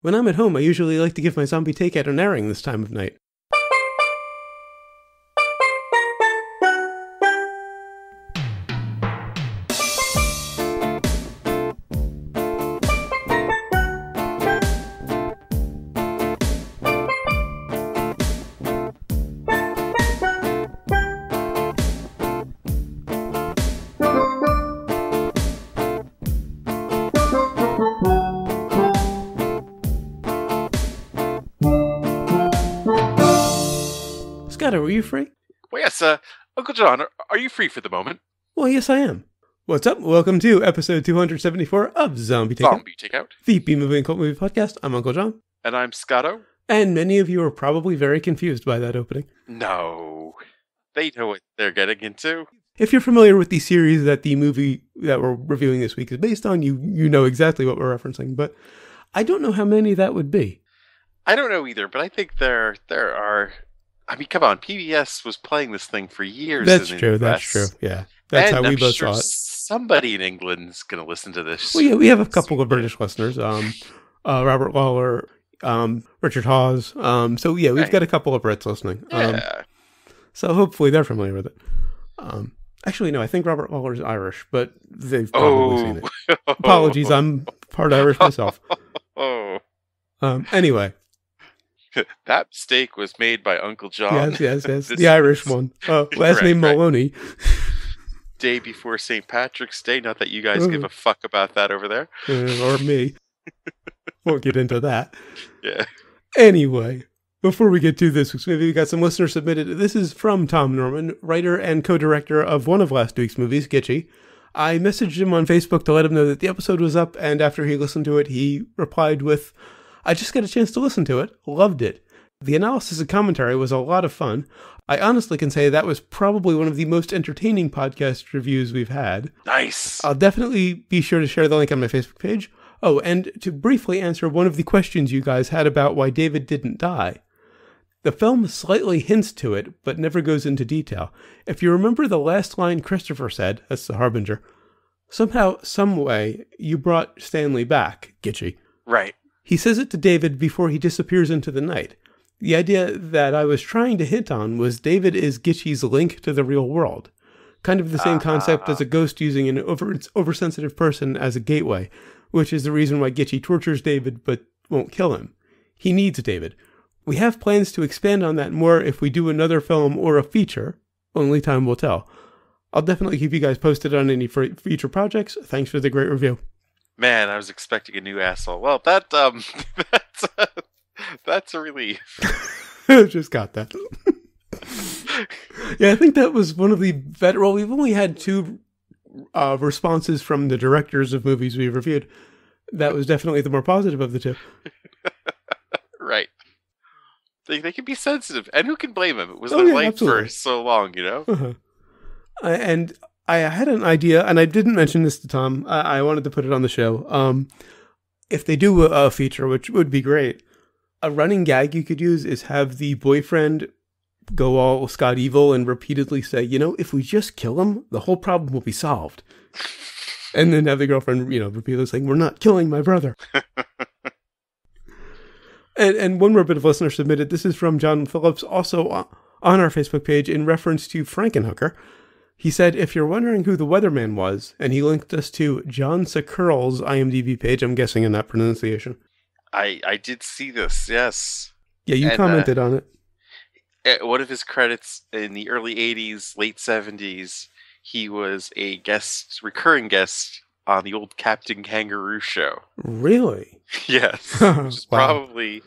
When I'm at home, I usually like to give my zombie takeout an airing this time of night. Scotto, are you free? Well, yes, Uncle John, are you free for the moment? Well, yes, I am. What's up? Welcome to episode 274 of Zombie Takeout. Zombie Takeout. The B-Movie and Cult Movie Podcast. I'm Uncle John. And I'm Scotto. And many of you are probably very confused by that opening. No. They know what they're getting into. If you're familiar with the series that the movie that we're reviewing this week is based on, you know exactly what we're referencing, but I don't know how many that would be. I don't know either, but I think there are... I mean, come on, PBS was playing this thing for years. That's true, yeah. That's and how we I'm both sure saw it. Somebody in England's going to listen to this. Well, yeah, we have a couple of British listeners. Robert Lawler, Richard Hawes. So, yeah, we've got a couple of Brits listening. Yeah. So hopefully they're familiar with it. Actually, no, I think Robert Lawler's Irish, but they've probably seen it. Apologies, I'm part Irish myself. Anyway. That mistake was made by Uncle John. Yes. The Irish one. Last name Maloney. Day before St. Patrick's Day. Not that you guys give a fuck about that over there. Or me. Won't get into that. Yeah. Anyway, before we get to this week's movie, we got some listeners submitted. This is from Tom Norman, writer and co-director of one of last week's movies, Gitchy. I messaged him on Facebook to let him know that the episode was up, and after he listened to it, he replied with, I just got a chance to listen to it. Loved it. The analysis and commentary was a lot of fun. I honestly can say that was probably one of the most entertaining podcast reviews we've had. Nice. I'll definitely be sure to share the link on my Facebook page. Oh, and to briefly answer one of the questions you guys had about why David didn't die. The film slightly hints to it, but never goes into detail. If you remember the last line Christopher said, that's the Harbinger, somehow, some way, you brought Stanley back, Gitchy. Right. He says it to David before he disappears into the night. The idea that I was trying to hint on was David is Gitchy's link to the real world. Kind of the same concept as a ghost using an oversensitive person as a gateway, which is the reason why Gitchy tortures David but won't kill him. He needs David. We have plans to expand on that more if we do another film or a feature. Only time will tell. I'll definitely keep you guys posted on any future projects. Thanks for the great review. Man, I was expecting a new asshole. Well, that's a relief. Just got that. Yeah, I think that was one of the better. Well, we've only had two responses from the directors of movies we've reviewed. That was definitely the more positive of the two. Right. They can be sensitive, and who can blame them? It was their life for so long, you know. Uh-huh. And I had an idea, and I didn't mention this to Tom. I wanted to put it on the show. If they do a feature, which would be great, a running gag you could use is have the boyfriend go all Scott evil and repeatedly say, if we just kill him, the whole problem will be solved. And then have the girlfriend, repeatedly saying, we're not killing my brother. And one more bit of listener submitted. This is from John Phillips, also on our Facebook page in reference to Frankenhooker. He said, if you're wondering who the weatherman was, and he linked us to John Sekerl's IMDb page, I'm guessing in that pronunciation. I did see this, yes. Yeah, you commented on it. One of his credits in the early 80s, late 70s, he was a recurring guest on the old Captain Kangaroo show. Really? Yes. Which is probably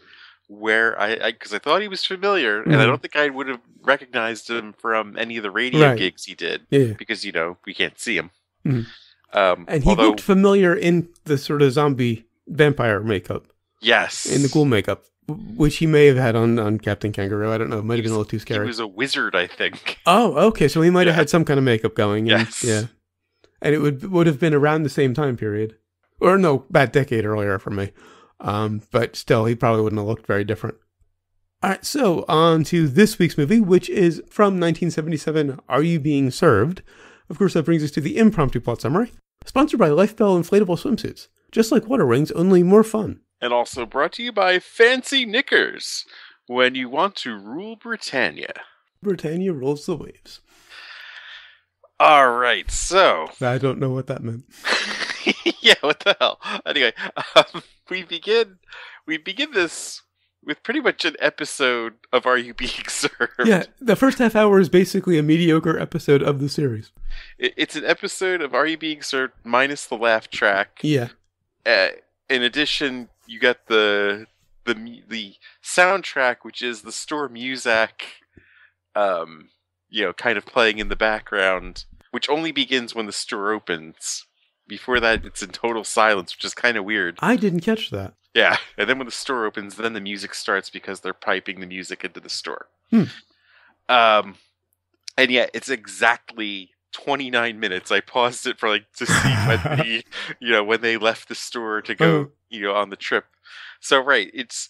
where because I thought he was familiar, and I don't think I would have recognized him from any of the radio gigs he did, because, we can't see him. Mm-hmm. And he looked familiar in the sort of zombie vampire makeup. Yes. In the ghoul makeup, which he may have had on Captain Kangaroo. I don't know. It might have been a little too scary. He was a wizard, I think. Oh, okay. So he might have had some kind of makeup going. And, yes. Yeah. And it would have been around the same time period. Or no, about a decade earlier for me. But still, he probably wouldn't have looked very different. All right, so on to this week's movie, which is from 1977, Are You Being Served? Of course, that brings us to the impromptu plot summary. Sponsored by Lifebell Inflatable Swimsuits. Just like water wings, only more fun. And also brought to you by Fancy Knickers, when you want to rule Britannia. Britannia rules the waves. All right, so... I don't know what that meant. Yeah, what the hell? Anyway, we begin this with pretty much an episode of Are You Being Served? Yeah, the first half hour is basically a mediocre episode of the series. It's an episode of Are You Being Served minus the laugh track. Yeah. In addition, you got the soundtrack, which is the store music, kind of playing in the background, which only begins when the store opens. Before that, it's in total silence, which is kind of weird. I didn't catch that. Yeah, and then when the store opens, then the music starts because they're piping the music into the store. And yeah, it's exactly 29 minutes. I paused it for to see when they left the store to go, on the trip. So right, it's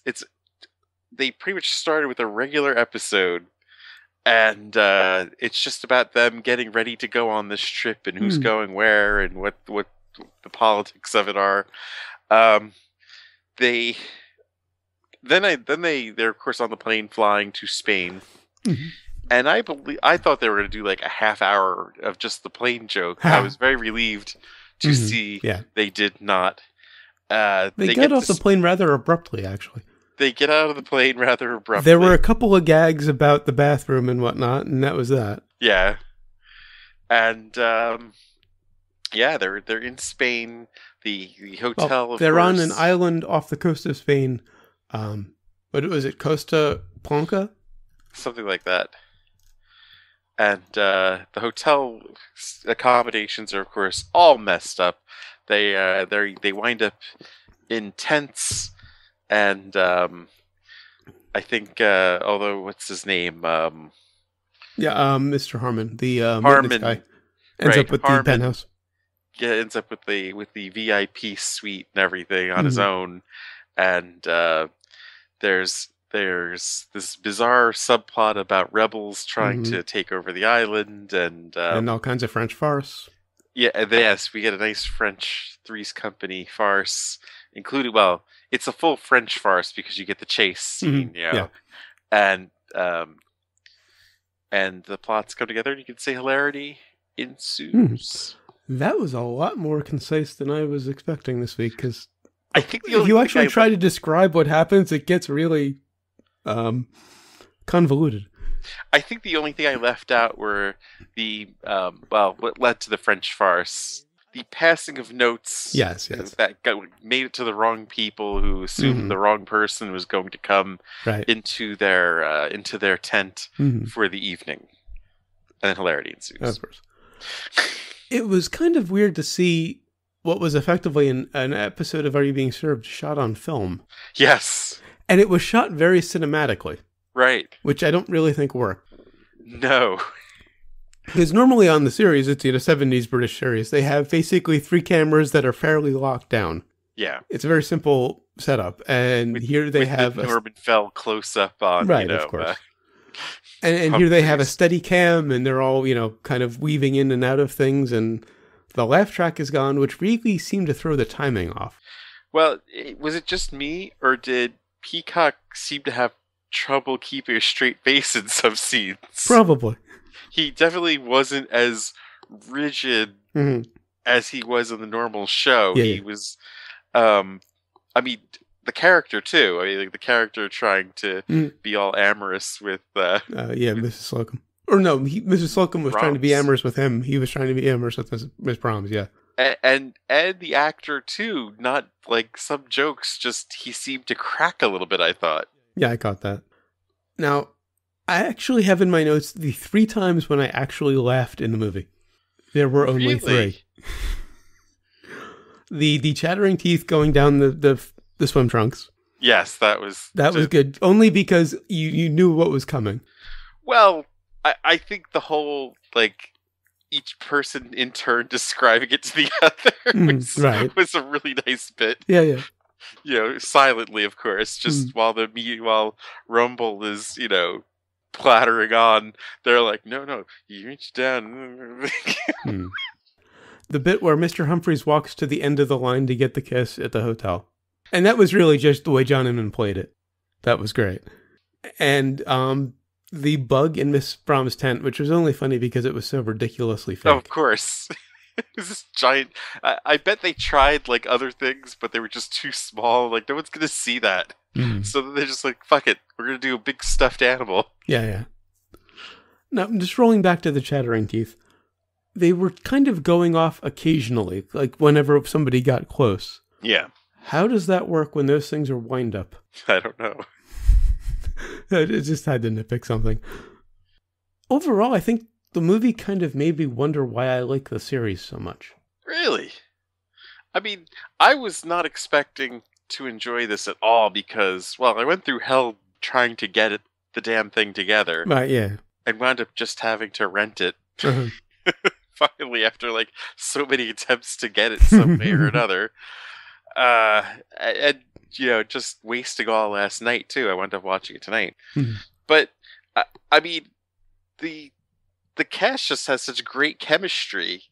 they pretty much started with a regular episode, and it's just about them getting ready to go on this trip and who's going where and what the politics of it are. They're of course on the plane flying to Spain. And I thought they were going to do like a half hour of just the plane joke. I was very relieved to see they did not. They got off the plane rather abruptly, actually. They get out of the plane rather abruptly. There were a couple of gags about the bathroom and whatnot, and that was that. Yeah. And, they're in Spain. The hotel, they're on an island off the coast of Spain. What was it, Costa Blanca? Something like that. And the hotel accommodations are, of course, all messed up. They wind up in tents, and I think although what's his name? Mr. Harmon, the Harmon guy, ends up with the penthouse. Yeah, ends up with the VIP suite and everything on his own, and there's this bizarre subplot about rebels trying to take over the island, and all kinds of French farce. Yeah, yes, we get a nice French Three's Company farce included. Well, it's a full French farce because you get the chase scene, and the plots come together, and you can say hilarity ensues. That was a lot more concise than I was expecting this week, because I think if you actually try to describe what happens, it gets really convoluted. I think the only thing I left out were what led to the French farce. The passing of notes that made it to the wrong people who assumed the wrong person was going to come into their tent for the evening. And then hilarity ensues. Of course. It was kind of weird to see what was effectively an episode of Are You Being Served shot on film. Yes. And it was shot very cinematically. Right. Which I don't really think worked. No. Because normally on the series, it's 70s British series, they have basically 3 cameras that are fairly locked down. Yeah. It's a very simple setup. And here they have the Norman Fell close-up on, of course. And here they have a steady cam, and they're all, kind of weaving in and out of things, and the laugh track is gone, which really seemed to throw the timing off. Well, was it just me, or did Peacock seem to have trouble keeping a straight face in some scenes? Probably. He definitely wasn't as rigid as he was in the normal show. He was, the character too. The character trying to be all amorous with Mrs. Slocum. Or no, Mrs. Slocum was trying to be amorous with him. He was trying to be amorous with Miss Brahms, And the actor too, not like some jokes, just he seemed to crack a little bit, I thought. Yeah, I caught that. Now, I actually have in my notes the 3 times when I actually laughed in the movie. There were only 3. The chattering teeth going down the swim trunks. Yes, that was good. Only because you knew what was coming. Well, I think the whole, each person in turn describing it to the other was a really nice bit. Yeah. Silently, of course, just while Rumble is, clattering on, they're like, no, you reach down. The bit where Mr. Humphries walks to the end of the line to get the kiss at the hotel. And that was really just the way John Inman played it. That was great. And the bug in Miss Brahms' tent, which was only funny because it was so ridiculously fake. Oh, of course. It was this giant... I bet they tried, like, other things, but they were just too small. Like, no one's going to see that. So then they're just like, fuck it. We're going to do a big stuffed animal. Yeah. Now, just rolling back to the chattering teeth. They were kind of going off occasionally, like whenever somebody got close. Yeah. How does that work when those things are wind up? I don't know. I just had to nitpick something. Overall, I think the movie kind of made me wonder why I like the series so much. Really? I mean, I was not expecting to enjoy this at all because, well, I went through hell trying to get the damn thing together. Right, yeah. And wound up just having to rent it. Finally, after like so many attempts to get it some way or another. And, you know, just wasting all last night, too. I wound up watching it tonight. But, I mean, the cast just has such great chemistry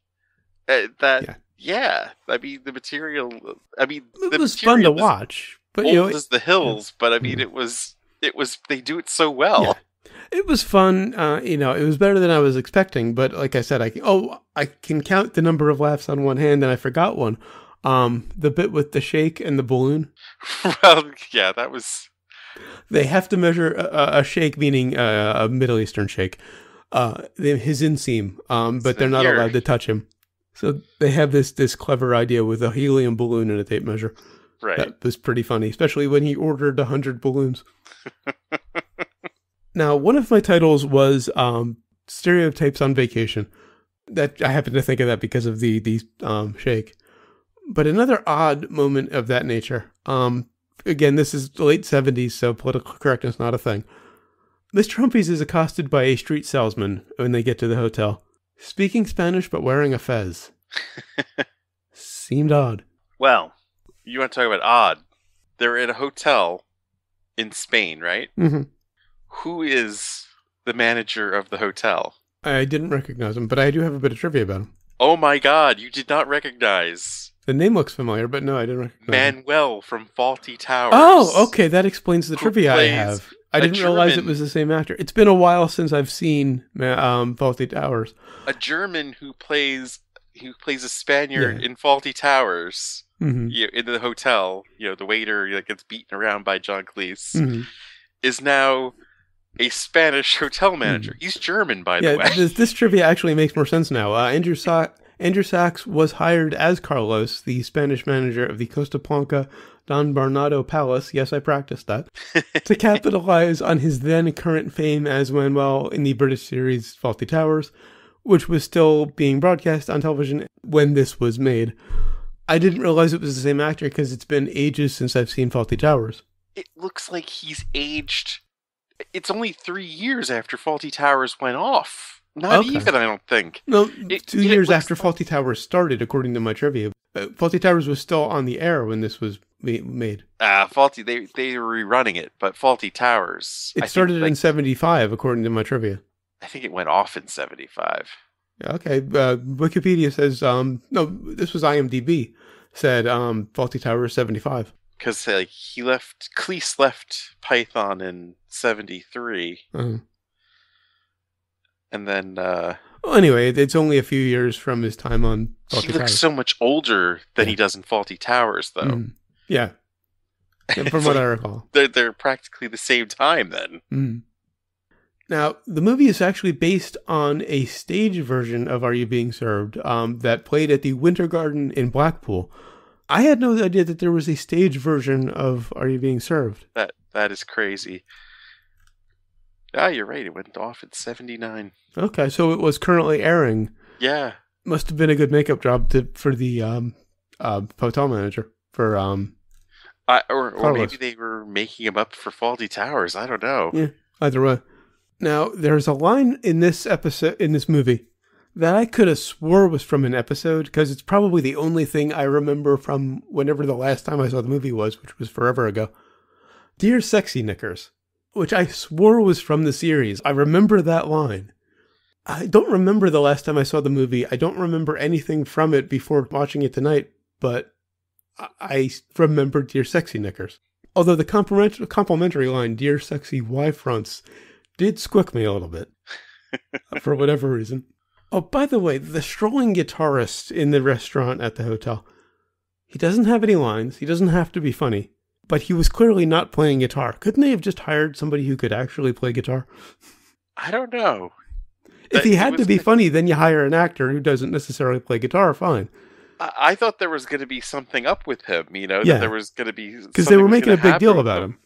that, yeah, I mean, the material, it was fun to watch. But, old as the hills, but I mean, it was, they do it so well. Yeah. It was fun, it was better than I was expecting, but like I said, I can count the number of laughs on one hand, and I forgot one. The bit with the shake and the balloon. Well, yeah, that was... They have to measure a shake, meaning a Middle Eastern shake, his inseam, but they're not allowed to touch him. So they have this clever idea with a helium balloon and a tape measure. Right. That was pretty funny, especially when he ordered 100 balloons. Now, one of my titles was Stereotypes on Vacation. That I happen to think of that because of the shake. But another odd moment of that nature. Again, this is the late 70s, so political correctness not a thing. Mr. Humphries is accosted by a street salesman when they get to the hotel. Speaking Spanish, but wearing a fez. Seemed odd. Well, you want to talk about odd. They're in a hotel in Spain, right? Mm-hmm. Who is the manager of the hotel? I didn't recognize him, but I do have a bit of trivia about him. Oh my god, you did not recognize... The name looks familiar, but no, I didn't recognize Manuel from Faulty Towers. Oh, okay, that explains the trivia I have. I didn't realize it was the same actor. It's been a while since I've seen Faulty Towers. A German who plays a Spaniard in Faulty Towers, in the hotel. You know, the waiter that gets beaten around by John Cleese is now a Spanish hotel manager. He's German, by the way. This trivia actually makes more sense now. Andrew Sachs was hired as Carlos, the Spanish manager of the Costa Blanca Don Bernardo Palace. Yes, I practiced that. To capitalize on his then current fame as Manuel in the British series Faulty Towers, which was still being broadcast on television when this was made. I didn't realize it was the same actor because it's been ages since I've seen Faulty Towers. It looks like he's aged. It's only 3 years after Faulty Towers went off. Not even, I don't think. No, 2 years after Faulty Towers started, according to my trivia. Faulty Towers was still on the air when this was made. They were rerunning it, but Faulty Towers... It started in 75, according to my trivia. I think it went off in 75. Okay, Wikipedia says, no, this was IMDb, said Faulty Towers 75. Because Cleese left Python in 73. And then... well, anyway, it's only a few years from his time on Faulty Towers. He looks so much older than he does in Faulty Towers, though. Yeah. From what I recall. They're practically the same time, then. Now, the movie is actually based on a stage version of Are You Being Served that played at the Winter Garden in Blackpool. I had no idea that there was a stage version of Are You Being Served. That is crazy. Ah, you're right. It went off in 79. Okay, so it was currently airing. Yeah. Must have been a good makeup job for the hotel manager. Or maybe they were making him up for Faulty Towers. I don't know. Yeah, either way. Now, there's a line in this movie that I could have swore was from an episode, because it's probably the only thing I remember from whenever the last time I saw the movie was, which was forever ago. Dear Sexy Knickers, which I swore was from the series. I remember that line. I don't remember the last time I saw the movie. I don't remember anything from it before watching it tonight, but I remembered Dear Sexy Knickers. Although the complimentary line, Dear Sexy Y-Fronts, did squick me a little bit. For whatever reason. Oh, by the way, the strolling guitarist in the restaurant at the hotel, he doesn't have any lines. He doesn't have to be funny. But he was clearly not playing guitar. Couldn't they have just hired somebody who could actually play guitar? I don't know. If he had to be funny, then you hire an actor who doesn't necessarily play guitar, fine. I thought there was going to be something up with him, you know? Yeah. That there was going to be... Because they were making a big deal about him.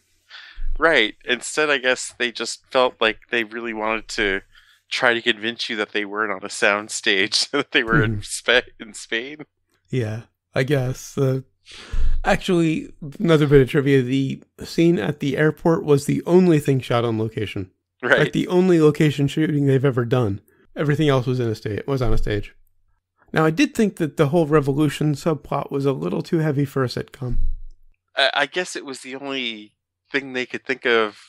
Right. Instead, I guess they just felt like they really wanted to try to convince you that they weren't on a sound stage, that they were in Spain. Yeah, I guess. Actually, another bit of trivia, the scene at the airport was the only thing shot on location. Right. Like the only location shooting they've ever done. Everything else was on a stage. Now, I did think that the whole revolution subplot was a little too heavy for a sitcom. I guess it was the only thing they could think of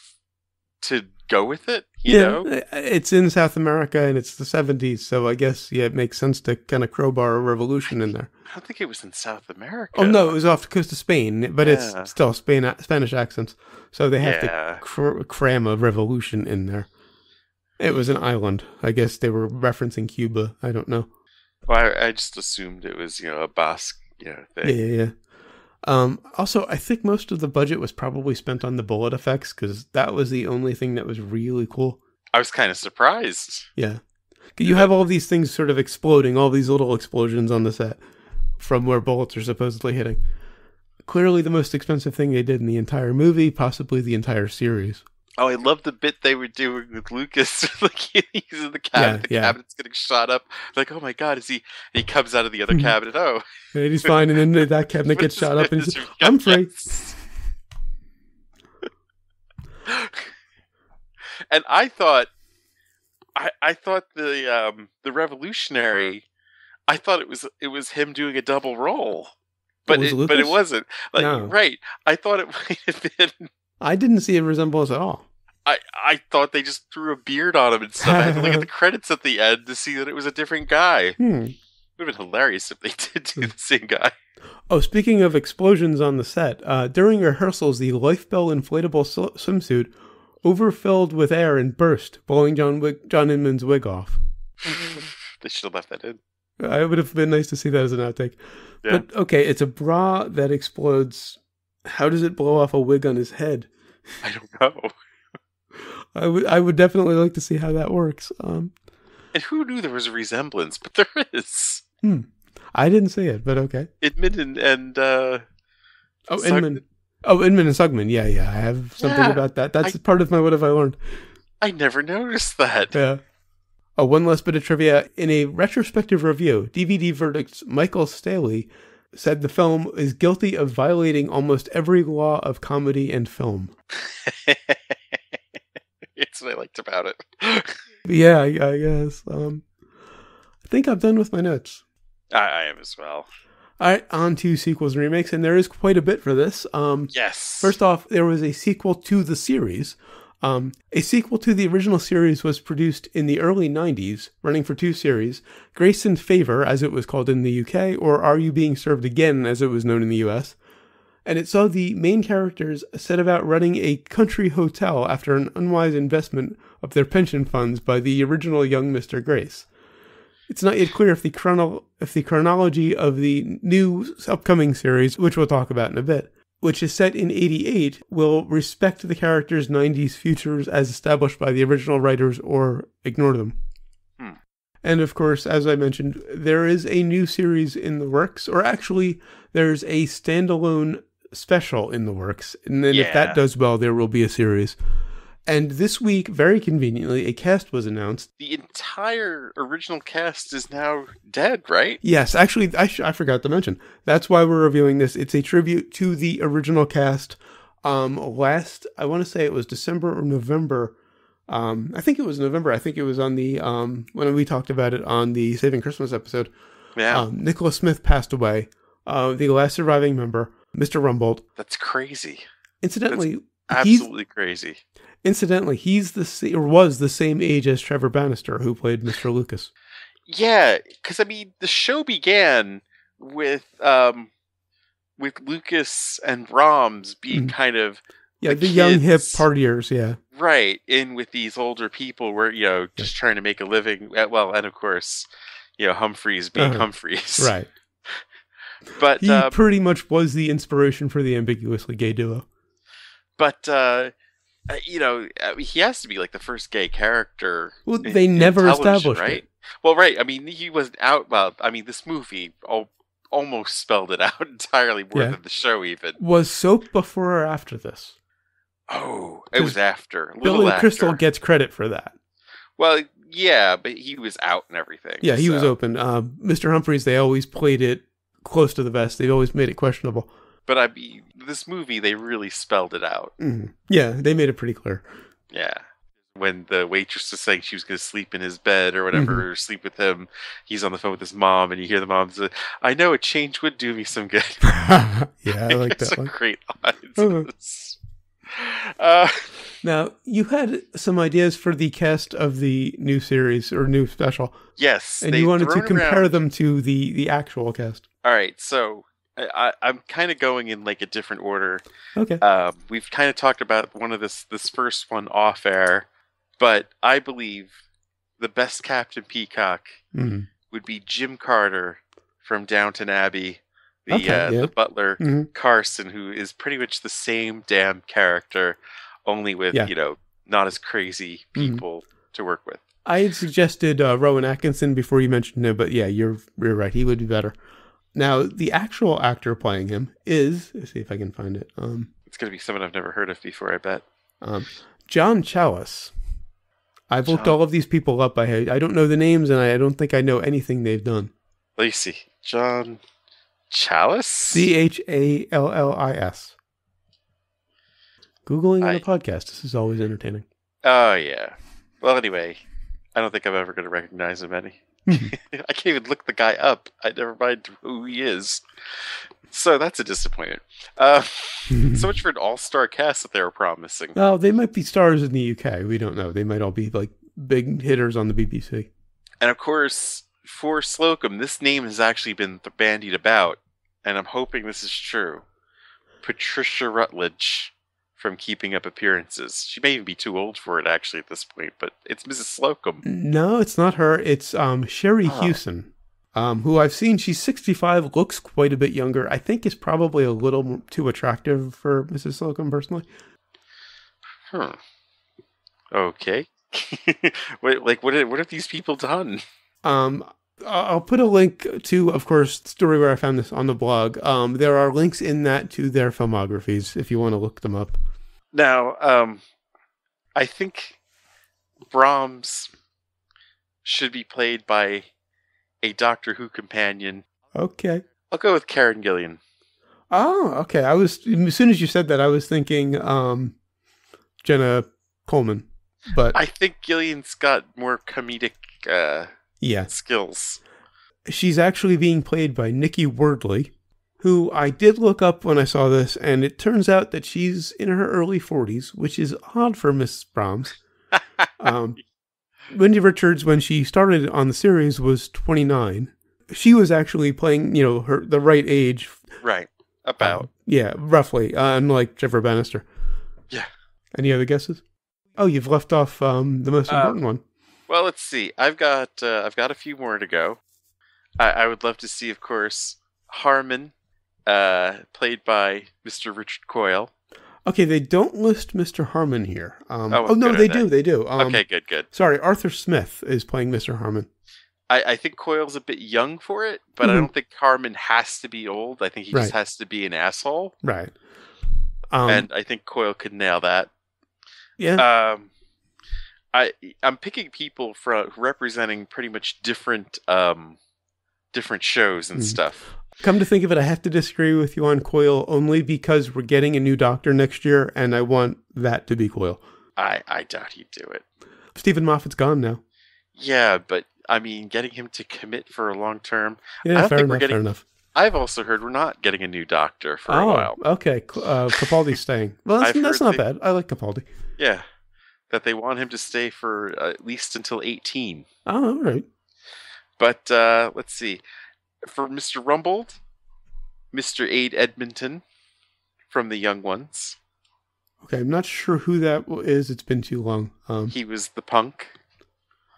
to go with it, you know? It's in South America and it's the 70s, so I guess, it makes sense to kind of crowbar a revolution in there. I don't think it was in South America. Oh, no, it was off the coast of Spain, but it's still Spanish accents, so they have to cram a revolution in there. It was an island. I guess they were referencing Cuba. I don't know. Well, I just assumed it was, a Basque, thing. Yeah. Also, I think most of the budget was probably spent on the bullet effects because that was the only thing that was really cool. I was kind of surprised. Yeah. You have all these things sort of exploding, all these little explosions on the set from where bullets are supposedly hitting. Clearly the most expensive thing they did in the entire movie, possibly the entire series. Oh, I love the bit they were doing with Lucas. Like, he's in the cabinet, cabinet's getting shot up. Like, oh my God, is he? And he comes out of the other cabinet. Oh. And he's fine, and then that cabinet gets shot up, and he's like, I'm free. And I thought the revolutionary, I thought it was him doing a double role. But it wasn't. Like, no. Right. I thought it might have been. I didn't see a resemblance at all. I thought they just threw a beard on him and stuff. I had to look at the credits at the end to see that it was a different guy. It would have been hilarious if they did do the same guy. Oh, speaking of explosions on the set, during rehearsals, the Life Bell inflatable swimsuit overfilled with air and burst, blowing John Inman's wig off. They should have left that in. It would have been nice to see that as an outtake. Yeah. But, okay, it's a bra that explodes. How does it blow off a wig on his head? I don't know. I would definitely like to see how that works. And who knew there was a resemblance? But there is. I didn't see it, but okay. Inman and Inman. Oh, Inman and Sugman. Yeah. I have something about that. That's part of my What Have I Learned. I never noticed that. Yeah. Oh, one last bit of trivia. In a retrospective review, DVD Verdict's Michael Staley said the film is guilty of violating almost every law of comedy and film. That's what I liked about it. Yeah, I guess. I think I'm done with my notes. I am as well. All right, on to sequels and remakes, and there is quite a bit for this. Yes. First off, there was a sequel to the series. A sequel to the original series was produced in the early 90s, running for 2 series, Grace and Favor, as it was called in the UK, or Are You Being Served Again, as it was known in the US. And it saw the main characters set about running a country hotel after an unwise investment of their pension funds by the original young Mr. Grace. It's not yet clear if the chronology of the new upcoming series, which we'll talk about in a bit, which is set in 88, will respect the characters' 90s futures as established by the original writers or ignore them. And of course, as I mentioned, there is a new series in the works, or actually, there's a standalone special in the works. And then if that does well, there will be a series. And this week, very conveniently, a cast was announced. The entire original cast is now dead, right? Yes, actually, I forgot to mention. That's why we're reviewing this. It's a tribute to the original cast. I want to say it was December or November. I think it was November. I think it was on the, when we talked about it on the Saving Christmas episode. Yeah. Nicholas Smith passed away. The last surviving member, Mr. Rumbold. That's crazy. Incidentally, absolutely crazy. Incidentally, was the same age as Trevor Bannister, who played Mr. Lucas. Yeah, because I mean, the show began with with Lucas and Brahms being kind of the kids, young hip partiers, yeah. Right, in with these older people where, just trying to make a living. Well, and of course, Humphreys being Humphreys. Right. But he pretty much was the inspiration for the ambiguously gay duo. But, he has to be like the first gay character. Well, they never established right? it. Well, right. I mean, he wasn't out. Well, I mean, this movie almost spelled it out entirely more than the show even. Was Soap before or after this? Oh, it was after. Billy Crystal gets credit for that. Well, yeah, but he was out and everything. Yeah, he was open. Mr. Humphreys, they always played it close to the vest. They've always made it questionable. But this movie, they really spelled it out. Mm-hmm. Yeah, they made it pretty clear. Yeah. When the waitress was saying she was going to sleep in his bed or whatever, or sleep with him, he's on the phone with his mom, and you hear the mom say, "I know a change would do me some good." Yeah, I like that one. It's a great line. Now, you had some ideas for the cast of the new series or new special. Yes. And you wanted to compare them to the actual cast. All right, so I'm kind of going in like a different order. Okay. We've kind of talked about one of this first one off air, but I believe the best Captain Peacock would be Jim Carter from Downton Abbey, the butler, Carson, who is pretty much the same damn character, only with, not as crazy people to work with. I had suggested Rowan Atkinson before you mentioned him, but yeah, you're right. He would be better. Now, the actual actor playing him is, let's see if I can find it. It's going to be someone I've never heard of before, I bet. John Chalice. I've looked all of these people up. I don't know the names, and I don't think I know anything they've done. Let me see. John Chalice? Challis. Googling on the podcast. This is always entertaining. Oh, yeah. Well, anyway, I don't think I'm ever going to recognize him any. I can't even look the guy up. I never mind who he is. So that's a disappointment. So much for an all-star cast that they were promising. Well, they might be stars in the UK. We don't know. They might all be like big hitters on the BBC. And of course, for Slocum, this name has actually been bandied about, and I'm hoping this is true. Patricia Rutledge from Keeping Up Appearances. She may even be too old for it, actually, at this point, but it's Mrs. Slocum. No, it's not her. It's Sherry Hewson, who I've seen. She's 65, looks quite a bit younger. I think is probably a little too attractive for Mrs. Slocum, personally. Okay. Wait, what have these people done? I'll put a link to, of course, the story where I found this on the blog. There are links in that to their filmographies if you want to look them up. Now, I think Brahms should be played by a Doctor Who companion. Okay. I'll go with Karen Gillian. Oh, okay. As soon as you said that, I was thinking Jenna Coleman. But I think Gillian's got more comedic skills. She's actually being played by Nikki Wordley, who I did look up when I saw this, and it turns out that she's in her early 40s, which is odd for Mrs. Brahms. Wendy Richards, when she started on the series, was 29. She was actually playing, the right age. Right. About. Roughly. Unlike Trevor Bannister. Yeah. Any other guesses? Oh, you've left off the most important one. Well, let's see. I've got a few more to go. I would love to see, of course, Harmon, played by Mr. Richard Coyle. Okay, they don't list Mr. Harmon here. No, they do. They do. Okay, good. Sorry, Arthur Smith is playing Mr. Harmon. I think Coyle's a bit young for it, but I don't think Harmon has to be old. I think he just has to be an asshole. Right. And I think Coyle could nail that. Yeah. I'm picking people from representing pretty much different shows and stuff. Come to think of it, I have to disagree with you on Coyle only because we're getting a new Doctor next year, and I want that to be Coyle. I doubt he'd do it. Stephen Moffat's gone now. Yeah, but I mean, getting him to commit for a long term. Yeah, fair enough. I've also heard we're not getting a new Doctor for a while. Okay. Capaldi's staying. Well, that's not bad. I like Capaldi. Yeah. That they want him to stay for at least until 18. Oh, all right. But let's see. For Mr. Rumbold, Mr. Abe Edmonton from The Young Ones. Okay, I'm not sure who that is. It's been too long. He was the punk.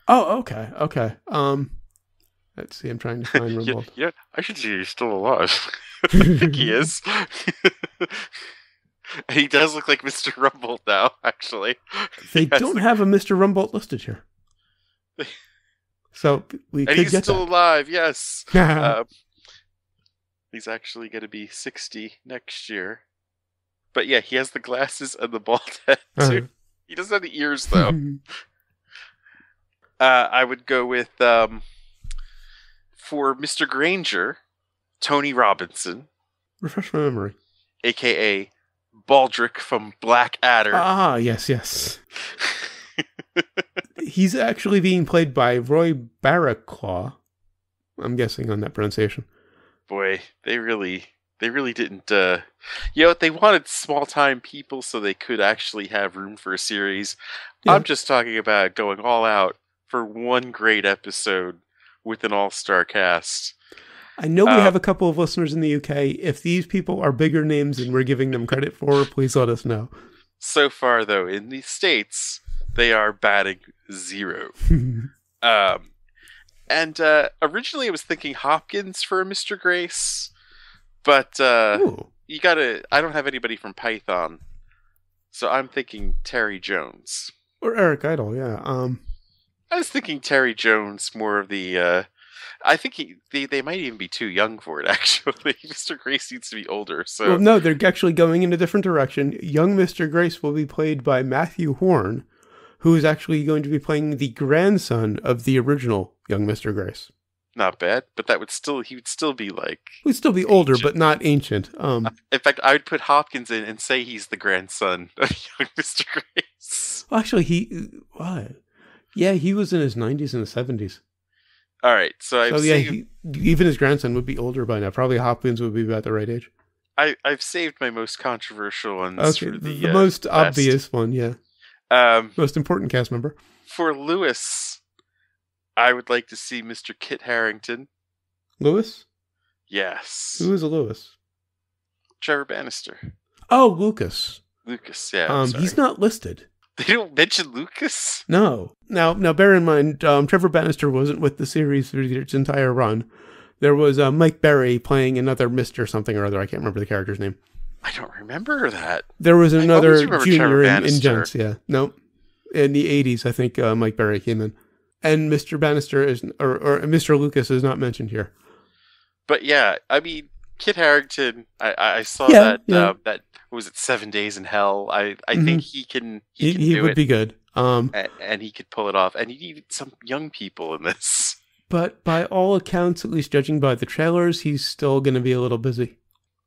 Oh, okay. Let's see. I'm trying to find Rumbold. Yeah, I should see he's still alive. I think he is. And he does look like Mr. Rumbold now, actually. They don't have a Mr. Rumbold listed here. So we could he's get still that. alive, yes. He's actually going to be 60 next year. But yeah, he has the glasses and the bald head, too. He doesn't have the ears, though. I would go with, for Mr. Granger, Tony Robinson. Refresh my memory. A.K.A. Baldric from Blackadder. Ah, yes. He's actually being played by Roy Barraclaw. I'm guessing on that pronunciation. Boy, they really didn't. They wanted small-time people so they could actually have room for a series. Yeah. I'm just talking about going all out for one great episode with an all-star cast. I know we have a couple of listeners in the UK. If these people are bigger names than we're giving them credit for, please let us know. So far, though, in the States, they are batting 0. And originally I was thinking Hopkins for Mr. Grace, but I don't have anybody from Python, so I'm thinking Terry Jones. Or Eric Idle, yeah. I was thinking Terry Jones, more of the... I think they might even be too young for it, actually. Mr. Grace needs to be older. So well, no, they're actually going in a different direction. Young Mr. Grace will be played by Matthew Horn, who is actually going to be playing the grandson of the original Young Mr. Grace. Not bad, but he would still be like... He would still be older, but not ancient. In fact, I would put Hopkins in and say he's the grandson of Young Mr. Grace. Well, actually, he was in his 90s and the 70s. All right, even his grandson would be older by now. Probably Hopkins would be about the right age. I've saved my most controversial ones. Okay, for the most obvious one, yeah. Most important cast member. For Lewis, I would like to see Mr. Kit Harington. Lewis? Yes. Who is a Lewis? Trevor Bannister. Oh, Lucas. Lucas, yeah. He's not listed. They don't mention Lucas? No. Now bear in mind, Trevor Bannister wasn't with the series through its entire run. There was Mike Berry playing another Mr. something or other. I can't remember the character's name. I don't remember that. There was another junior in Gents, yeah. No. In the 80s, I think Mike Berry came in. And Mr. Bannister or Mr. Lucas is not mentioned here. But yeah, I mean, Kit Harington, I saw that was it 7 Days in Hell? I think he can he would be good. And he could pull it off. And he needed some young people in this. But by all accounts, at least judging by the trailers, he's still going to be a little busy.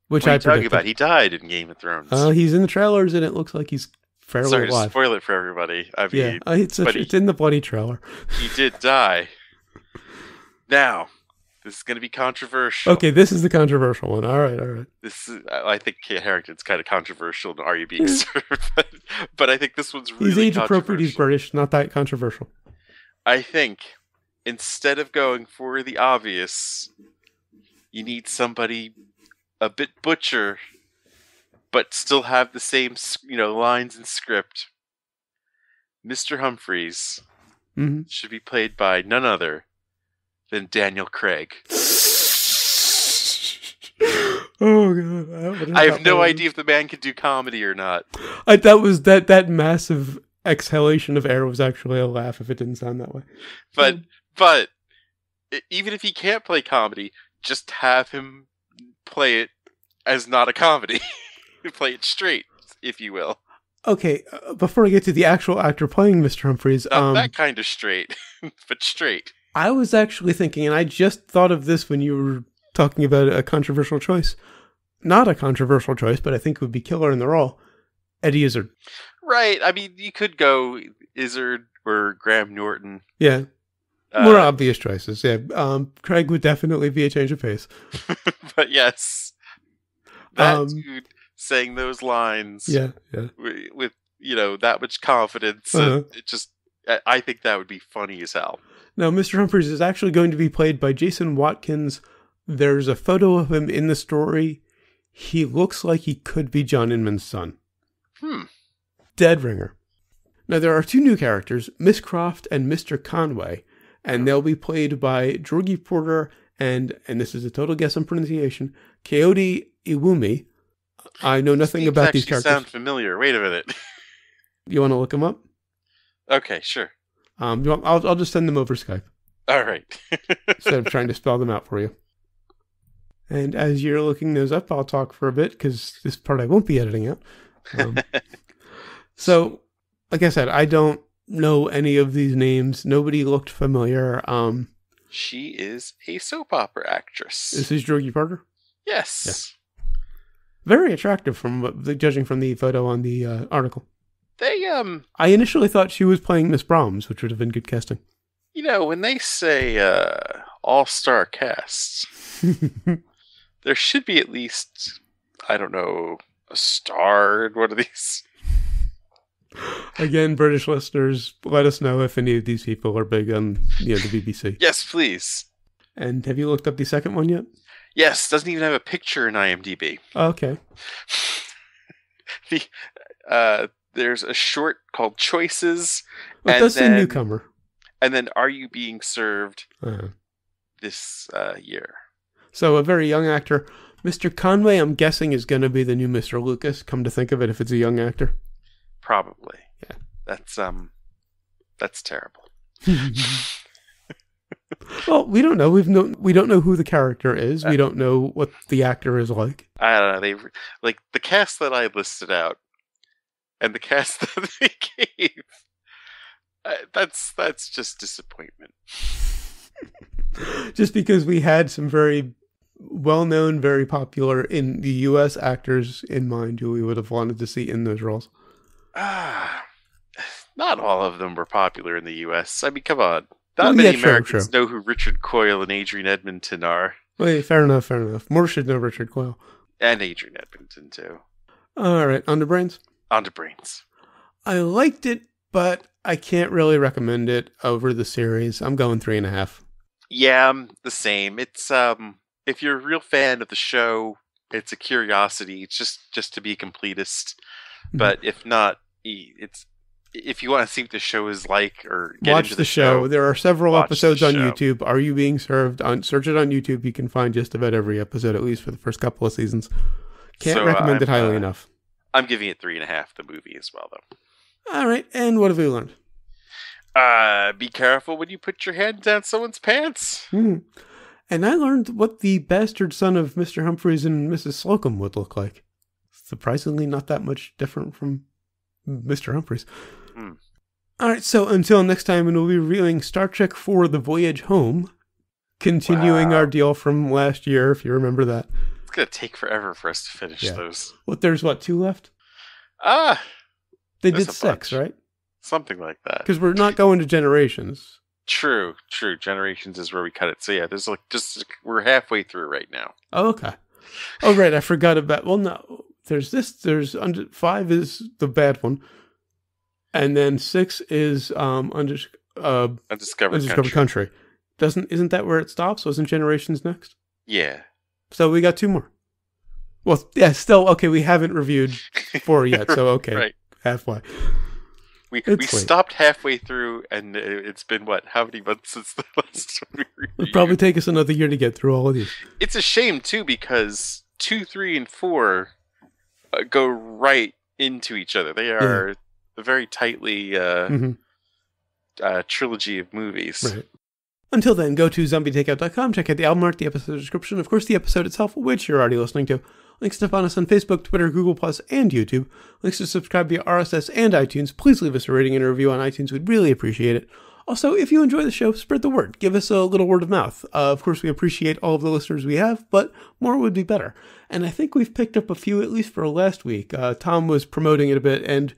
Which what are you talking about? He died in Game of Thrones. He's in the trailers, and it looks like he's fairly alive. Sorry to spoil it for everybody. I mean, it's in the bloody trailer. He did die. Now, this is going to be controversial. Okay, this is the controversial one. All right. I think Kit Harington's kind of controversial. And Are You Being Served? But I think this one's really He's age appropriate. He's British. Not that controversial. I think instead of going for the obvious, you need somebody a bit butcher, but still have the same, lines and script. Mr. Humphreys should be played by none other than Daniel Craig. Oh god! I have no idea if the man can do comedy or not. That massive exhalation of air was actually a laugh. If it didn't sound that way, but even if he can't play comedy, just have him play it as not a comedy. Play it straight, if you will. Okay, before I get to the actual actor playing Mr. Humphreys... Not that kind of straight, but straight. I was actually thinking, and I just thought of this when you were talking about a controversial choice. Not a controversial choice, but I think would be killer in the role. Eddie Izzard. Right, I mean, you could go Izzard or Graham Norton. Yeah. More obvious choices, yeah. Craig would definitely be a change of pace. But yes, that dude saying those lines, with that much confidence, I think that would be funny as hell. Now, Mr. Humphreys is actually going to be played by Jason Watkins There's a photo of him in the story. He looks like he could be John Inman's son. Dead Ringer. Now, there are 2 new characters, Miss Croft and Mr. Conway, and they'll be played by Georgie Porter and this is a total guess on pronunciation, Coyote Iwumi. I know nothing about these characters. Sound familiar. Wait a minute. You want to look them up? Okay, sure. I'll just send them over Skype. All right. Instead of trying to spell them out for you. And as you're looking those up, I'll talk for a bit, because this part I won't be editing out. So, like I said, I don't know any of these names. Nobody looked familiar. She is a soap opera actress. This is Georgie Porter? Yes. Yeah. Very attractive, judging from the photo on the article. I initially thought she was playing Miss Brahms, which would have been good casting. When they say all-star casts, there should be at least, I don't know, a star in one of these. Again, British listeners, let us know if any of these people are big on the BBC. Yes, please. And have you looked up the second one yet? Yes, doesn't even have a picture in IMDb. Okay. There's a short called Choices. Well, that's a newcomer. And then Are You Being Served this year? So a very young actor. Mr. Conway, I'm guessing, is going to be the new Mr. Lucas, come to think of it, if it's a young actor. Probably. Yeah. That's terrible. Well, we don't know. We don't know who the character is. We don't know what the actor is like. I don't know. They like the cast that I listed out, and the cast that they gave. That's just disappointment. Just because we had some very well-known, very popular in the U.S. actors in mind who we would have wanted to see in those roles. Not all of them were popular in the U.S. I mean, come on. Not many Americans know who Richard Coyle and Adrian Edmonton are. Well, fair enough. More should know Richard Coyle. And Adrian Edmonton, too. All right, On to Brains? On to Brains. I liked it, but I can't really recommend it over the series. I'm going 3.5. Yeah, I'm the same. It's, if you're a real fan of the show, it's a curiosity. It's just to be a completist. But if not, if you want to see what the show is like or get watch into the show. There are several episodes on YouTube. Are You Being Served? Search it on YouTube. You can find just about every episode, at least for the first couple of seasons. Can't recommend it highly enough. I'm giving it 3.5, the movie as well, though. All right, and what have we learned? Be careful when you put your hand down someone's pants. And I learned what the bastard son of Mr. Humphreys and Mrs. Slocum would look like. Surprisingly, not that much different from Mr. Humphreys. All right, so until next time, when we'll be reviewing Star Trek IV: The Voyage Home, continuing our deal from last year, if you remember that. It's going to take forever for us to finish those. Well, there's 2 left? They did 6, bunch. Right? Something like that. Because we're not going to Generations. True. Generations is where we cut it. So yeah, there's we're halfway through right now. Oh, okay. Oh, right, I forgot about, well, no, there's 5 is the bad one. And then 6 is Undiscovered Country. Isn't that where it stops? Wasn't Generations next? Yeah. So we got 2 more. Well, yeah, still okay. We haven't reviewed 4 yet, so okay, right. Halfway. We stopped halfway through, and it's been how many months since the last one we reviewed? It'll probably take us another year to get through all of these. It's a shame too, because 2, 3, and 4 go right into each other. They are. A very tightly trilogy of movies. Right. Until then, go to zombietakeout.com, check out the album art, the episode description, of course, the episode itself, which you're already listening to. Links to find us on Facebook, Twitter, Google+, and YouTube. Links to subscribe via RSS and iTunes. Please leave us a rating and a review on iTunes. We'd really appreciate it. Also, if you enjoy the show, spread the word. Give us a little word of mouth. Of course, we appreciate all of the listeners we have, but more would be better. And I think we've picked up a few, at least for last week. Tom was promoting it a bit, and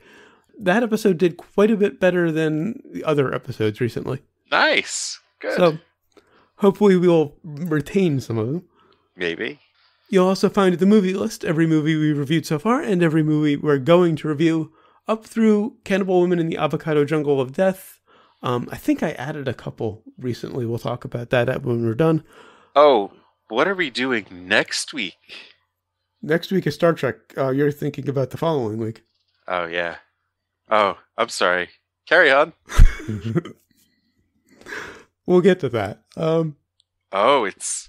that episode did quite a bit better than the other episodes recently. Nice. Good. So, hopefully we'll retain some of them. Maybe. You'll also find the movie list, every movie we reviewed so far, and every movie we're going to review, up through Cannibal Woman in the Avocado Jungle of Death. I think I added a couple recently. We'll talk about that when we're done. Oh, what are we doing next week? Next week is Star Trek. You're thinking about the following week. Oh, yeah. Oh, I'm sorry. Carry on. We'll get to that. Oh, it's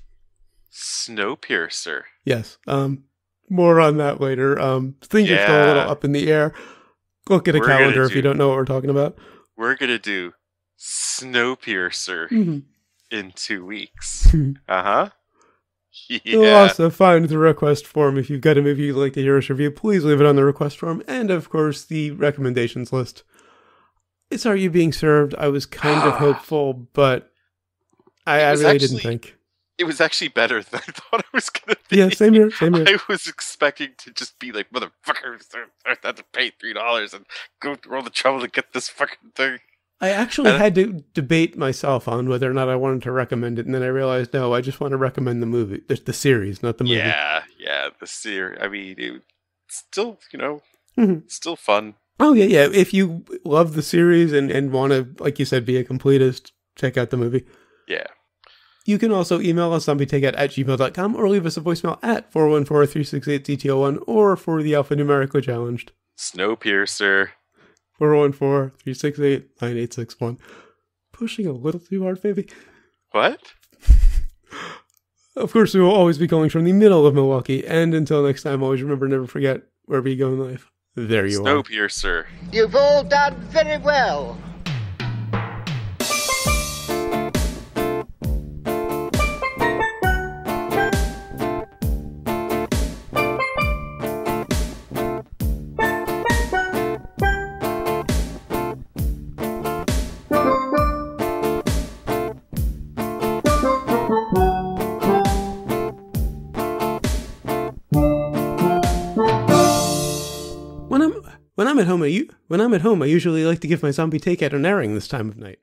Snowpiercer. Yes. More on that later. Things are still a little up in the air. Look at a calendar if you don't know what we're talking about. We're going to do Snowpiercer in 2 weeks. Uh-huh. Yeah. You'll also find the request form. If you've got a movie you'd like to hear us review, please leave it on the request form. And, of course, the recommendations list. It's Are You Being Served? I was kind of hopeful, but I really didn't think. It was actually better than I thought it was going to be. Yeah, same here. I was expecting to just be like, motherfuckers, I had to pay $3 and go through all the trouble to get this fucking thing. I actually had to debate myself on whether or not I wanted to recommend it, and then I realized, no, I just want to recommend the movie, the series, not the movie. Yeah, the series. I mean, it's still, still fun. Oh, yeah. If you love the series and want to, like you said, be a completist, check out the movie. Yeah. You can also email us, zombietakeout@gmail.com, or leave us a voicemail at 414-368-ZTO1, or for the alphanumerically challenged. Snowpiercer. 414-368-9861. Pushing a little too hard, maybe. What? Of course, we will always be calling from the middle of Milwaukee. And until next time, always remember, never forget, wherever you go in life, there you are. Snowpiercer. You've all done very well. When I'm at home, I usually like to give my zombie takeout an airing this time of night.